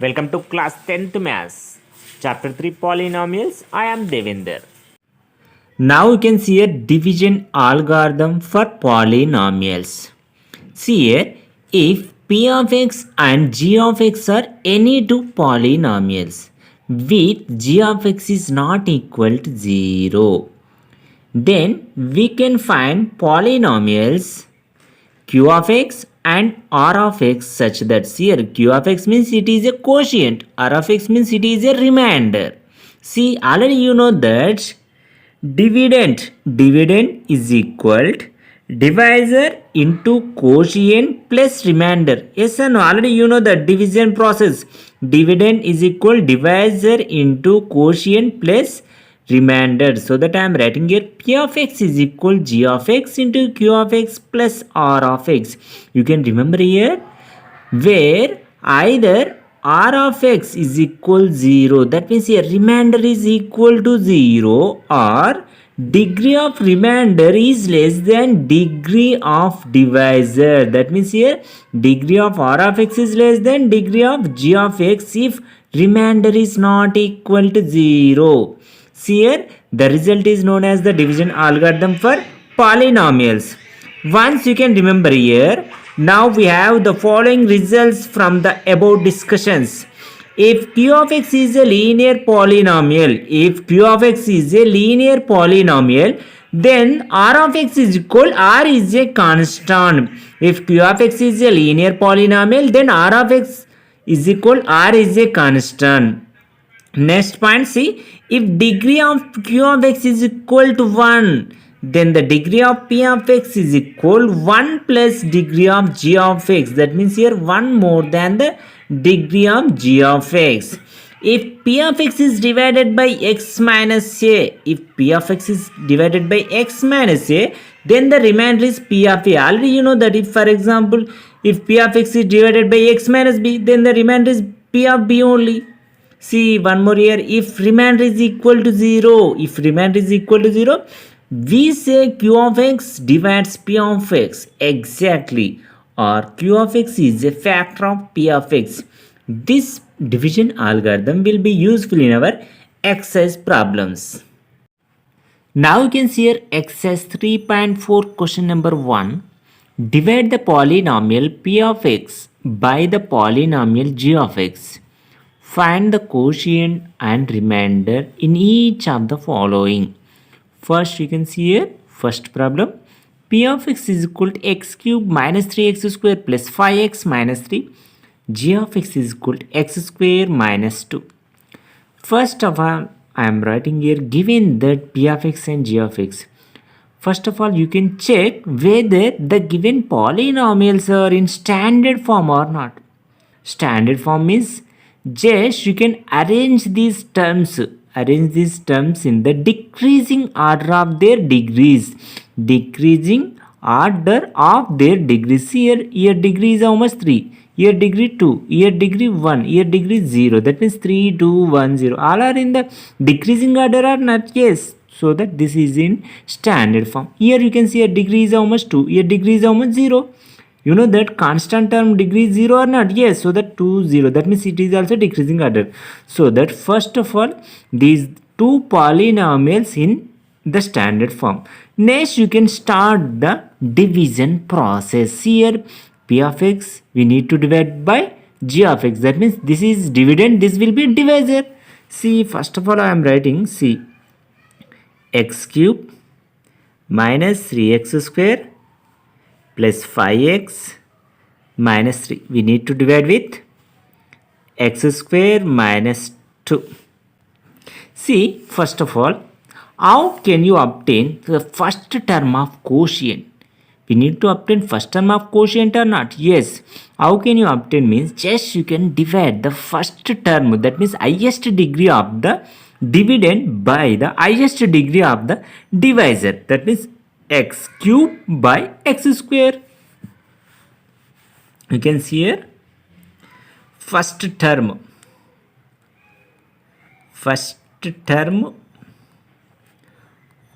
Welcome to class 10th Maths, chapter 3 Polynomials. I am Devinder. Now you can see a division algorithm for polynomials. See here, if p of x and g of x are any two polynomials with g of x is not equal to 0, then we can find polynomials q of x and r of x such that here q of x means it is a quotient, r of x means it is a remainder. See, already you know that dividend is equal to divisor into quotient plus remainder. Yes or no? Already you know the division process. Dividend is equal divisor into quotient plus remainder. So that I am writing here p of x is equal g of x into q of x plus r of x. You can remember here where either r of x is equal 0, that means here remainder is equal to 0, or degree of remainder is less than degree of divisor, that means here degree of r of x is less than degree of g of x if remainder is not equal to 0. See here, the result is known as the division algorithm for polynomials. Once you can remember here, now we have the following results from the above discussions. If q of x is a linear polynomial, then r of x is equal, r is a constant. If q of x is a linear polynomial, then r of x is equal, r is a constant. Next point, see, if degree of q of x is equal to 1, then the degree of p of x is equal 1 plus degree of g of x. That means here 1 more than the degree of g of x. If p of x is divided by x minus a, then the remainder is p of a. Already you know that if, for example, if p of x is divided by x minus b, then the remainder is p of b only. See, one more here, if remainder is equal to 0, we say q of x divides p of x exactly, or q of x is a factor of p of x. This division algorithm will be useful in our exercise problems. Now you can see here exercise 3.4 question number 1. Divide the polynomial p of x by the polynomial g of x. Find the quotient and remainder in each of the following. First, you can see here, first problem, p of x is equal to x cube minus 3x square plus 5x minus 3. G of x is equal to x square minus 2. First of all, I am writing here, given that p of x and g of x. First of all, you can check whether the given polynomials are in standard form or not. Standard form means just you can arrange these terms in the decreasing order of their degrees. Here degree is how much? 3. Here degree 2. Here degree 1. Here degree 0. That means 3, 2, 1, 0. All are in the decreasing order or not? Yes. So that this is in standard form. Here you can see a degree is how much? 2. Here degree is how much? 0. You know that constant term degree is 0 or not? Yes. So that 2, 0. That means it is also decreasing order. So that first of all, these two polynomials in the standard form. Next, you can start the division process. Here, p of x, we need to divide by g of x. That means this is dividend, this will be divisor. See, first of all, I am writing, see, x cube minus 3x square plus 5x minus 3. We need to divide with x square minus 2. See, first of all, how can you obtain the first term of quotient? We need to obtain first term of quotient or not? Yes. How can you obtain means just you can divide the first term, that means highest degree of the dividend by the highest degree of the divisor, that means x cube by x square. You can see here first term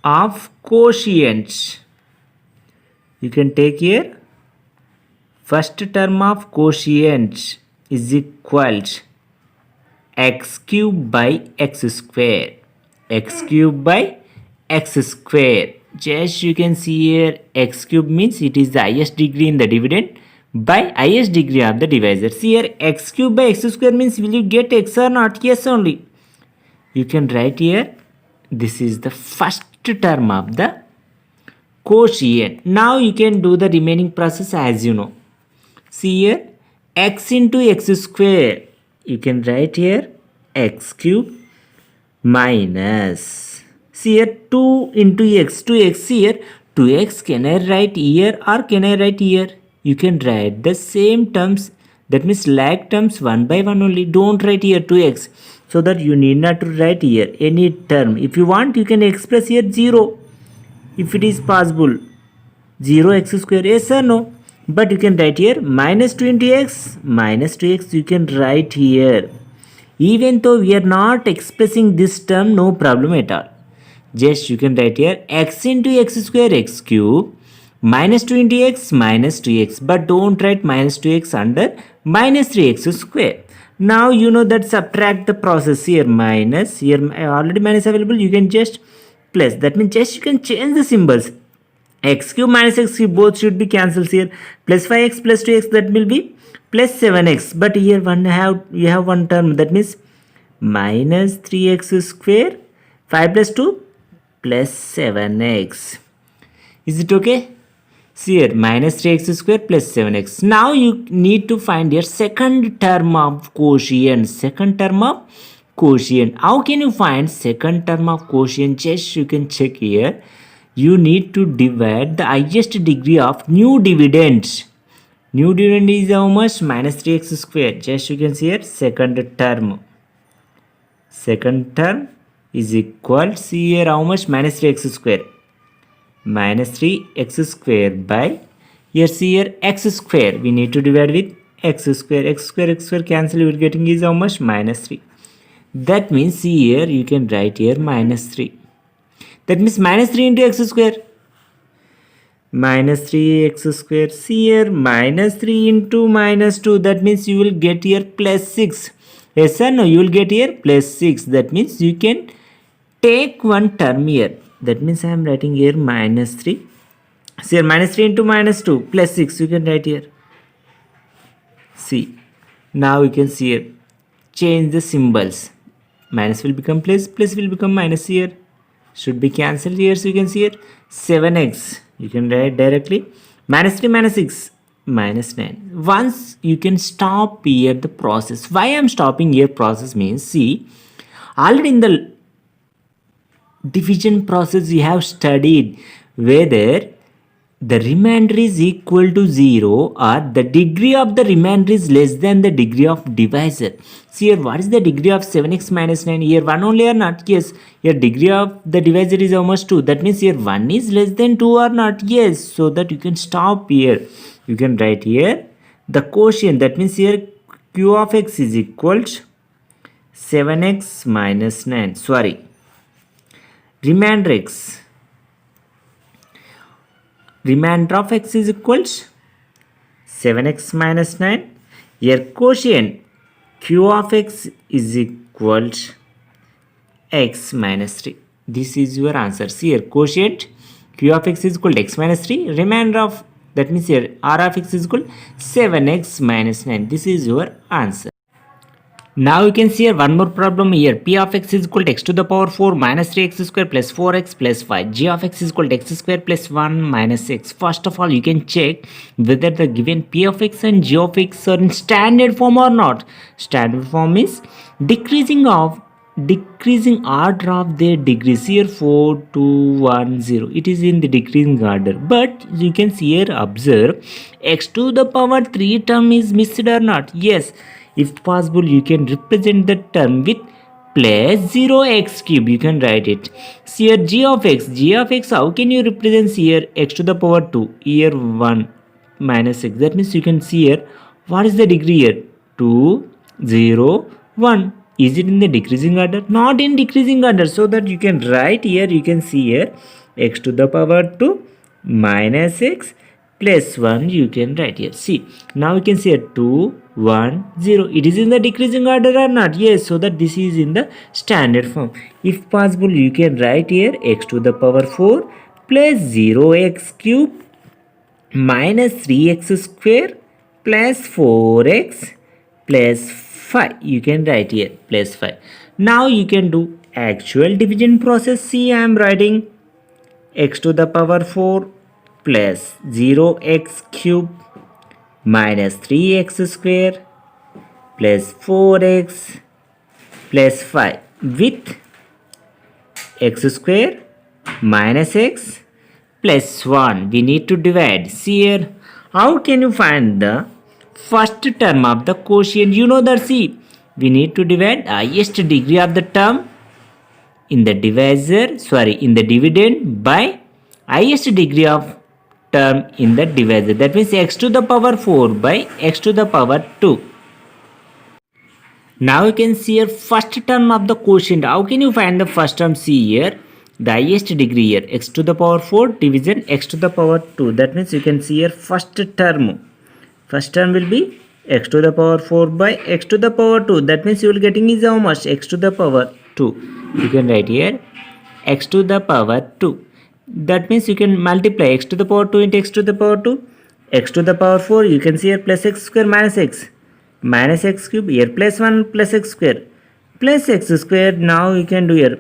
of quotient. You can take here first term of quotient is equal to x cube by x square. X cube by x square. Just you can see here x cube means it is the highest degree in the dividend by highest degree of the divisor. See here x cube by x square means will you get x or not? Yes only. You can write here this is the first term of the quotient. Now you can do the remaining process as you know. See here x into x square. You can write here x cube minus. See here 2 into x. 2x here. 2x can I write here or can I write here? You can write the same terms. That means like terms 1 by 1 only. Don't write here 2x. So that you need not to write here any term. If you want you can express here 0. If it is possible. 0x square. Yes or no? But you can write here minus 2 into x. Minus 2x you can write here. Even though we are not expressing this term, no problem at all. Just you can write here x into x square x cube minus 2 into x minus 2x. But don't write minus 2x under minus 3x square. Now you know that subtract the process here minus. Here already minus available. You can just plus. That means just you can change the symbols. X cube minus x cube both should be cancelled here. Plus 5x plus 2x that will be plus 7x. But here you have one term that means minus 3x square 5 plus 2 plus 7x. Is it okay? See here minus 3x square plus 7x. Now you need to find your second term of quotient. Second term of quotient. How can you find second term of quotient? Just you can check here. You need to divide the highest degree of new dividend. New dividend is how much? Minus 3x square. Just you can see here second term. Second term is equal, see here how much? Minus 3x square. Minus 3x square by, here see here x square. We need to divide with x square. X square cancel. You are getting is how much? Minus 3. That means see here you can write here minus 3. That means minus 3 into x square. Minus 3x square. See here minus 3 into minus 2. That means you will get here plus 6. Yes or no? You will get here plus 6. That means you can take one term here. That means I am writing here minus 3. See here minus 3 into minus 2 plus 6. You can write here. See. Now you can see here. Change the symbols. Minus will become plus. Plus will become minus here. Should be cancelled here. So you can see here 7x. You can write directly. Minus 3 minus 6. Minus 9. Once you can stop here the process. Why I am stopping here process means, see, already in the division process we have studied whether the remainder is equal to 0 or the degree of the remainder is less than the degree of divisor. See here what is the degree of 7x minus 9? Here 1 only or not? Yes. Here degree of the divisor is how much? 2. That means here 1 is less than 2 or not? Yes. So that you can stop here. You can write here the quotient. That means here q of x is equal to 7x minus 9. Sorry. Remainder x. Remainder of x is equal to 7x minus 9. Here quotient q of x is equal to x minus 3. This is your answer. See here quotient q of x is equal to x minus 3. Remainder of, that means here r of x is equal to 7x minus 9. This is your answer. Now you can see here one more problem here. P of x is equal to x to the power 4 minus 3x square plus 4x plus 5. G of x is equal to x square plus 1 minus x. First of all, you can check whether the given P of x and G of x are in standard form or not. Standard form is decreasing order of their degrees. Here 4, 2, 1, 0. It is in the decreasing order. But you can see here, observe, x to the power 3 term is missed or not? Yes. If possible, you can represent the term with plus 0x cube. You can write it. See here g of x. G of x, how can you represent here x to the power 2? Here 1 minus x. That means you can see here what is the degree here? 2, 0, 1. Is it in the decreasing order? Not in decreasing order. So that you can write here, you can see here x to the power 2 minus x plus 1. You can write here. See, now you can see here 2, 1 0. It is in the decreasing order or not? Yes, so that this is in the standard form. If possible, you can write here x to the power 4 plus 0x cube minus 3x square plus 4x plus 5. You can write here plus 5. Now you can do actual division process. See, I am writing x to the power 4 plus 0x cube minus 3x square plus 4x plus 5 with x square minus x plus 1. We need to divide. See here, how can you find the first term of the quotient? You know that, see, we need to divide highest degree of the term in the dividend by highest degree of term in the divisor. That means x to the power 4 by x to the power 2. Now you can see here first term of the quotient. How can you find the first term? See here, the highest degree here, x to the power 4 division x to the power 2. That means you can see here first term. First term will be x to the power 4 by x to the power 2. That means you will getting is how much? X to the power 2. You can write here x to the power 2. That means you can multiply x to the power 2 into x to the power 2. X to the power 4, you can see here plus x square minus x. Minus x cube, here plus 1 plus x square. Plus x square, now you can do here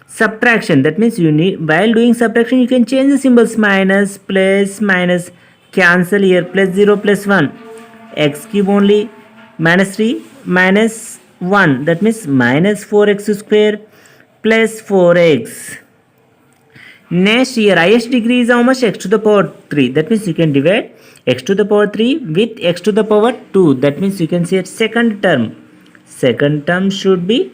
subtraction. That means you need, while doing subtraction, you can change the symbols. Minus, plus, minus. Cancel here, plus 0, plus 1. X cube only, minus 3, minus 1. That means minus 4x square plus 4x. Next here, highest degree is how much? X to the power 3. That means you can divide x to the power 3 with x to the power 2. That means you can see a second term. Second term should be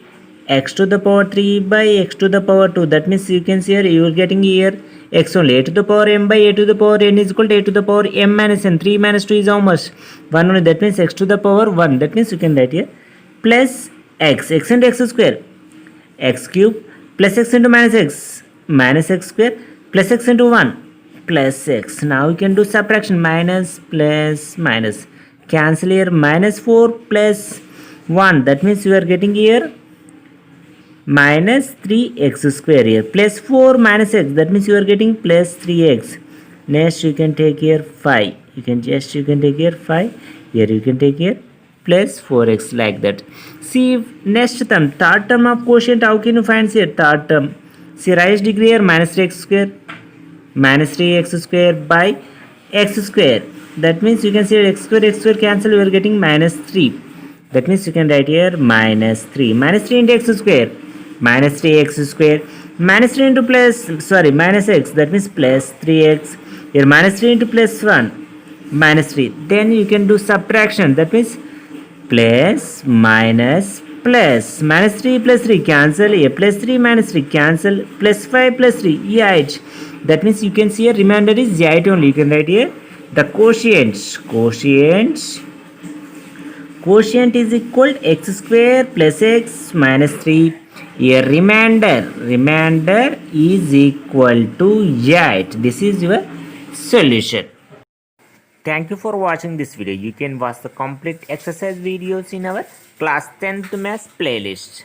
x to the power 3 by x to the power 2. That means you can see here, you are getting here x only. A to the power m by a to the power n is equal to a to the power m minus n. 3 minus 2 is how much? 1 only. That means x to the power 1. That means you can write here plus x. X into x square. X cube plus x into minus x. Minus x square plus x into 1 plus x. Now you can do subtraction. Minus plus minus. Cancel here. Minus 4 plus 1. That means you are getting here minus 3x square here. Plus 4 minus x. That means you are getting plus 3x. Next you can take here 5. You can take here 5. Here you can take here plus 4x like that. See next term. Third term of quotient. How can you find here third term? See, highest degree here minus 3x square. Minus 3x square by x square. That means you can see x square cancel. You are getting minus 3. That means you can write here minus 3. Minus 3 into x square. Minus 3x square. Minus 3 into minus x. That means plus 3x. Here minus 3 into plus 1. Minus 3. Then you can do subtraction. That means plus minus plus. Minus 3 plus 3 cancel. A plus 3 minus 3 cancel. Plus 5 plus 3 8. That means you can see a remainder is 8 only. You can write here the quotient is equal to x square plus x minus 3. Here remainder is equal to 8. This is your solution. Thank you for watching this video. You can watch the complete exercise videos in our class 10th maths playlist.